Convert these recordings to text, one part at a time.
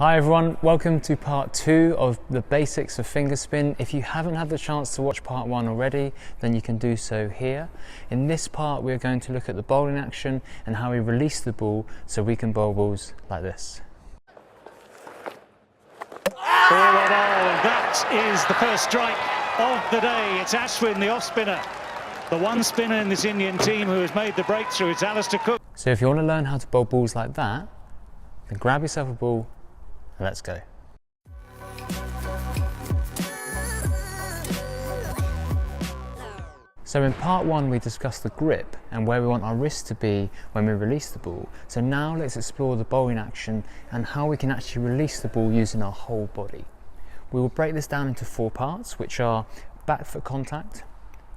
Hi everyone, welcome to part 2 of the basics of finger spin. If you haven't had the chance to watch part 1 already, then you can do so here. In this part we're going to look at the bowling action and how we release the ball so we can bowl balls like this. All in all, that is the first strike of the day. It's Ashwin, the off spinner. The one spinner in this Indian team who has made the breakthrough. It's Alistair Cook. So if you want to learn how to bowl balls like that, then grab yourself a ball. Let's go. So in part 1 we discussed the grip and where we want our wrist to be when we release the ball. So now let's explore the bowling action and how we can actually release the ball using our whole body. We will break this down into 4 parts, which are back foot contact,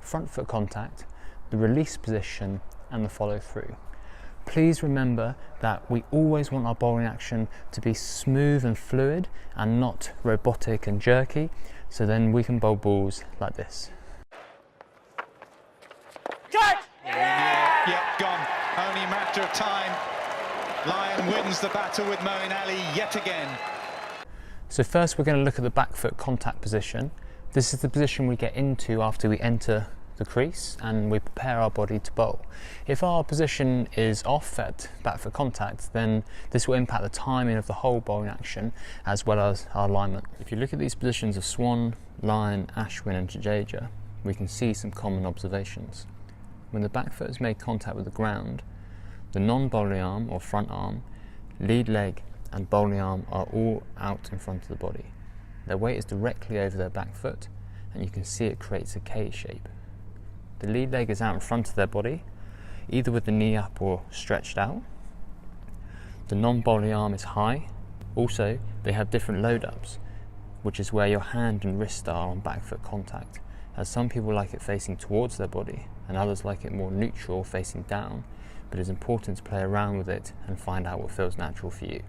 front foot contact, the release position and the follow through. Please remember that we always want our bowling action to be smooth and fluid and not robotic and jerky, so then we can bowl balls like this. Yep, gone. Only a matter of time. Lyon wins the battle with Moeen Ali yet again. So first we're going to look at the back foot contact position. This is the position we get into after we enter the crease and we prepare our body to bowl. If our position is off at back foot contact, then this will impact the timing of the whole bowling action as well as our alignment. If you look at these positions of Swan, Lyon, Ashwin and Jadeja, we can see some common observations. When the back foot has made contact with the ground, the non-bowling arm or front arm, lead leg and bowling arm are all out in front of the body. Their weight is directly over their back foot and you can see it creates a K shape. The lead leg is out in front of their body, either with the knee up or stretched out. The non-bowling arm is high. Also, they have different load-ups, which is where your hand and wrist are on back foot contact, as some people like it facing towards their body and others like it more neutral, facing down, but it's important to play around with it and find out what feels natural for you.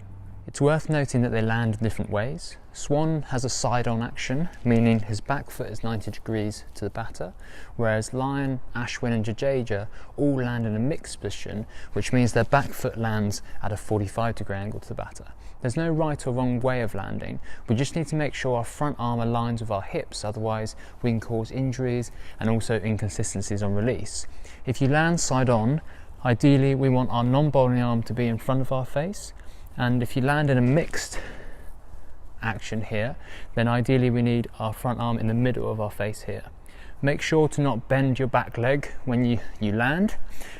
It's worth noting that they land in different ways. Swan has a side-on action, meaning his back foot is 90 degrees to the batter, whereas Lyon, Ashwin and Jadeja all land in a mixed position, which means their back foot lands at a 45-degree angle to the batter. There's no right or wrong way of landing, we just need to make sure our front arm aligns with our hips, otherwise we can cause injuries and also inconsistencies on release. If you land side-on, ideally we want our non-bowling arm to be in front of our face, and if you land in a mixed action here, then ideally we need our front arm in the middle of our face here. Make sure to not bend your back leg when you land,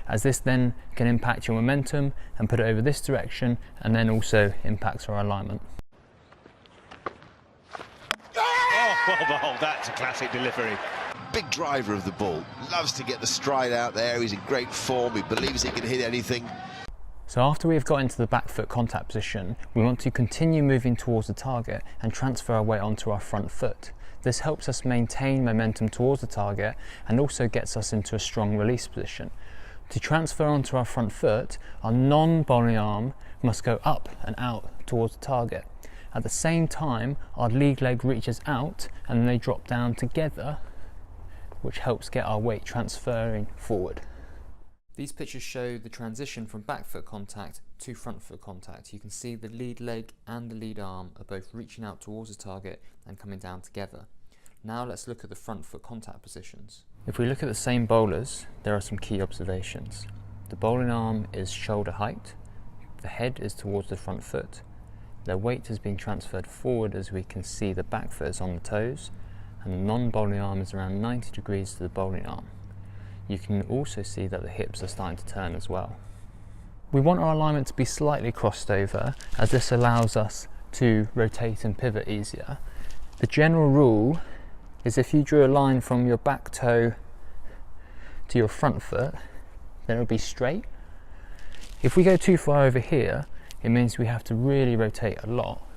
as this then can impact your momentum and put it over this direction and then also impacts our alignment. Oh, that's a classic delivery. Big driver of the ball, loves to get the stride out there, he's in great form, he believes he can hit anything. So after we've got into the back foot contact position, we want to continue moving towards the target and transfer our weight onto our front foot. This helps us maintain momentum towards the target and also gets us into a strong release position. To transfer onto our front foot, our non-bowling arm must go up and out towards the target. At the same time, our lead leg reaches out and then they drop down together, which helps get our weight transferring forward. These pictures show the transition from back foot contact to front foot contact. You can see the lead leg and the lead arm are both reaching out towards the target and coming down together. Now let's look at the front foot contact positions. If we look at the same bowlers, there are some key observations. The bowling arm is shoulder height, the head is towards the front foot, their weight has been transferred forward as we can see the back foot is on the toes, and the non-bowling arm is around 90 degrees to the bowling arm. You can also see that the hips are starting to turn as well. We want our alignment to be slightly crossed over, as this allows us to rotate and pivot easier. The general rule is if you drew a line from your back toe to your front foot, then it will be straight. If we go too far over here, it means we have to really rotate a lot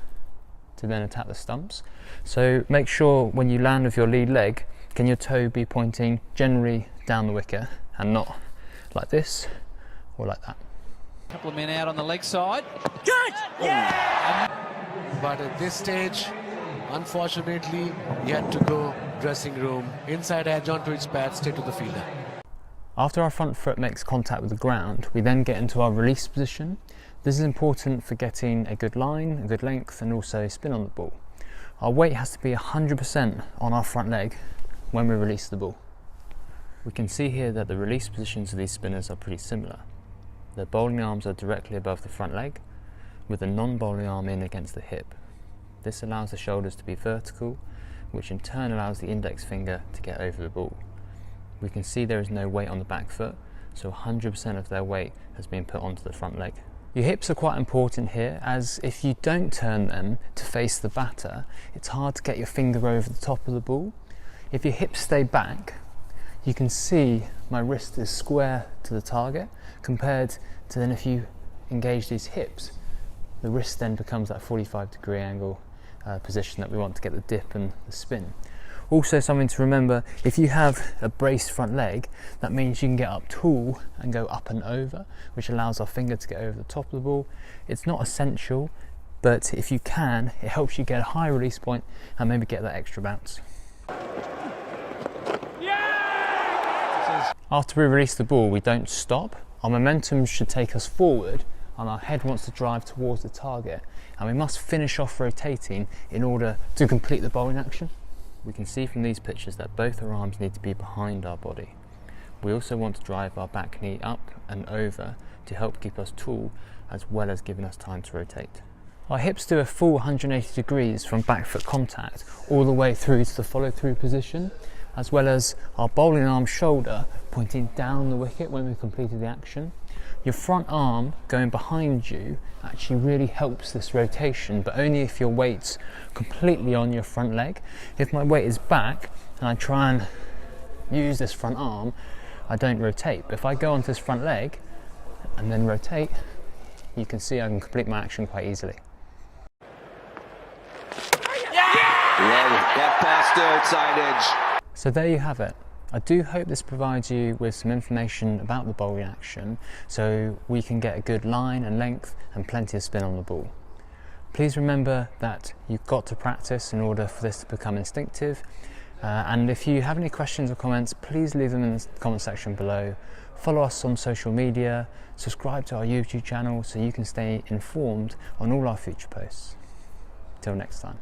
to then attack the stumps. So make sure when you land with your lead leg, can your toe be pointing generally down the wicket and not like this or like that. A couple of men out on the leg side. Good! Yeah! But at this stage, unfortunately, he had to go dressing room, inside edge onto his pad, straight to the fielder. After our front foot makes contact with the ground, we then get into our release position. This is important for getting a good line, a good length, and also spin on the ball. Our weight has to be 100% on our front leg when we release the ball. We can see here that the release positions of these spinners are pretty similar. The bowling arms are directly above the front leg, with the non-bowling arm in against the hip. This allows the shoulders to be vertical, which in turn allows the index finger to get over the ball. We can see there is no weight on the back foot, so 100% of their weight has been put onto the front leg. Your hips are quite important here, as if you don't turn them to face the batter, it's hard to get your finger over the top of the ball. If your hips stay back, you can see my wrist is square to the target, compared to then if you engage these hips, the wrist then becomes that 45-degree angle position that we want to get the dip and the spin. Also something to remember, if you have a braced front leg, that means you can get up tall and go up and over, which allows our finger to get over the top of the ball. It's not essential, but if you can, it helps you get a high release point and maybe get that extra bounce. After we release the ball, we don't stop. Our momentum should take us forward and our head wants to drive towards the target, and we must finish off rotating in order to complete the bowling action. We can see from these pictures that both our arms need to be behind our body. We also want to drive our back knee up and over to help keep us tall, as well as giving us time to rotate. Our hips do a full 180 degrees from back foot contact all the way through to the follow through position, as well as our bowling arm shoulder pointing down the wicket when we've completed the action. Your front arm going behind you actually really helps this rotation, but only if your weight's completely on your front leg. If my weight is back and I try and use this front arm, I don't rotate. But if I go onto this front leg and then rotate, you can see I can complete my action quite easily. Get past the outside edge. So there you have it. I do hope this provides you with some information about the bowling action so we can get a good line and length and plenty of spin on the ball. Please remember that you've got to practice in order for this to become instinctive, and if you have any questions or comments, please leave them in the comment section below. Follow us on social media, subscribe to our YouTube channel so you can stay informed on all our future posts. Till next time.